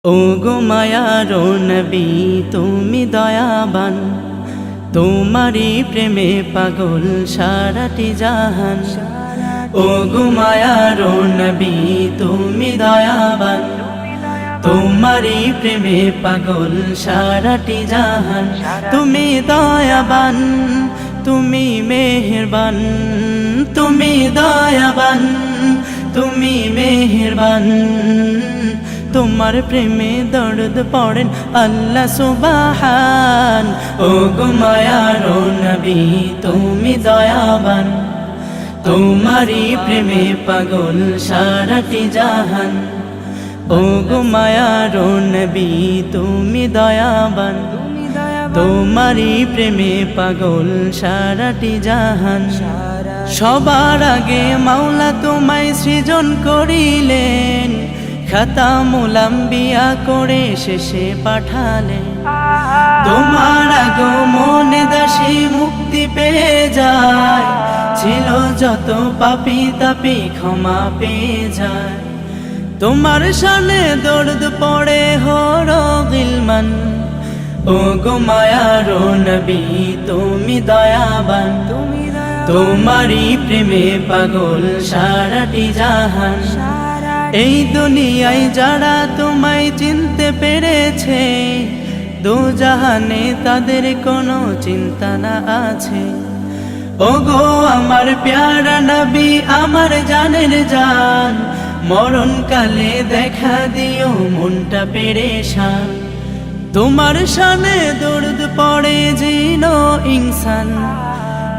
ও গো মায়ার নবী তুমি দয়াবান, তোমারই প্রেমে পাগল সারাটি জাহান। ও গো মায়ার নবী তুমি দয়াবান, তোমারই প্রেমে পাগল সারাটি জাহান। তুমি দয়াবান, তুমি মেহেরবান, তুমি দয়াবান, তুমি মেহেরবান। তোমার প্রেমে দর্দ পড়েন আল্লাহ সুবহান। ও গো মায়ার নবী তুমি দয়াবান, তোমারই প্রেমে পাগল সারাটি জাহান। ও গো মায়ার নবী তুমি দয়াবান, তোমারই প্রেমে পাগল সারাটি জাহান। সবার আগে মাওলা তোমায় সৃজন করিলেন, খাতামুল আম্বিয়া করে শেষে পাঠালেন। তোমার আগমনে দাসী মুক্তি পেয়ে যায়, ছিল যত পাপী তাপী ক্ষমা পেয়ে যায়। তোমার শানে দর্দ পড়ে হর গিলমান। ও গো মায়ার নবী তুমি দয়াবান, তোমারই প্রেমে পাগল সারাটি জাহান। এই দুনিয়ায় যারা তোমায় চিনতে পেরেছে, দো জাহানে তাদের কোনো চিন্তা না আছে। ও গো আমার প্যারা নবী আমার জানের জান, মরণকালে দেখা দিও মনটা পেরেশান। তোমার শানে দর্দ পড়ে জিনো ইনসান।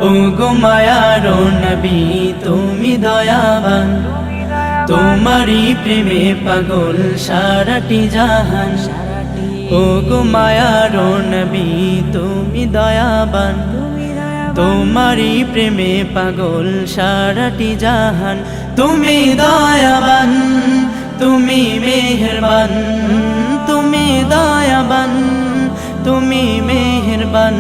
ও গো মায়ার নবী তুমি দয়াবান, তোমারই প্রেমে পাগল সারাটি জাহান। ও গো মায়ার নবী তুমি দয়াবান, তোমারই প্রেমে পাগল সারাটি জাহান। তুমি দয়াবান, তুমি মেহেরবান, তুমি দয়াবান, তুমি মেহেরবান।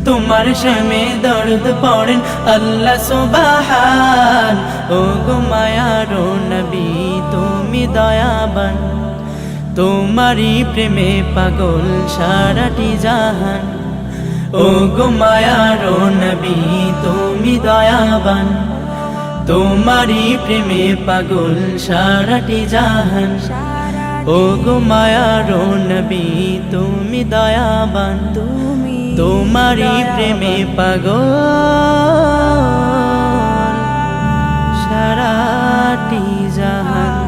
তোমার শানে দর্দ পড়েন আল্লাহ সুবহান। ও গো মায়ার নবী তুমি দয়াবান, তোমারই প্রেমে পাগল সারাটি জাহান। ও গো মায়ার নবী তুমি দয়াবান, তোমারই প্রেমে পাগল সারাটি জাহান। ও গো মায়ার নবী তুমি দয়াবান, তোমারই প্রেমে পাগল সারাটি জাহান।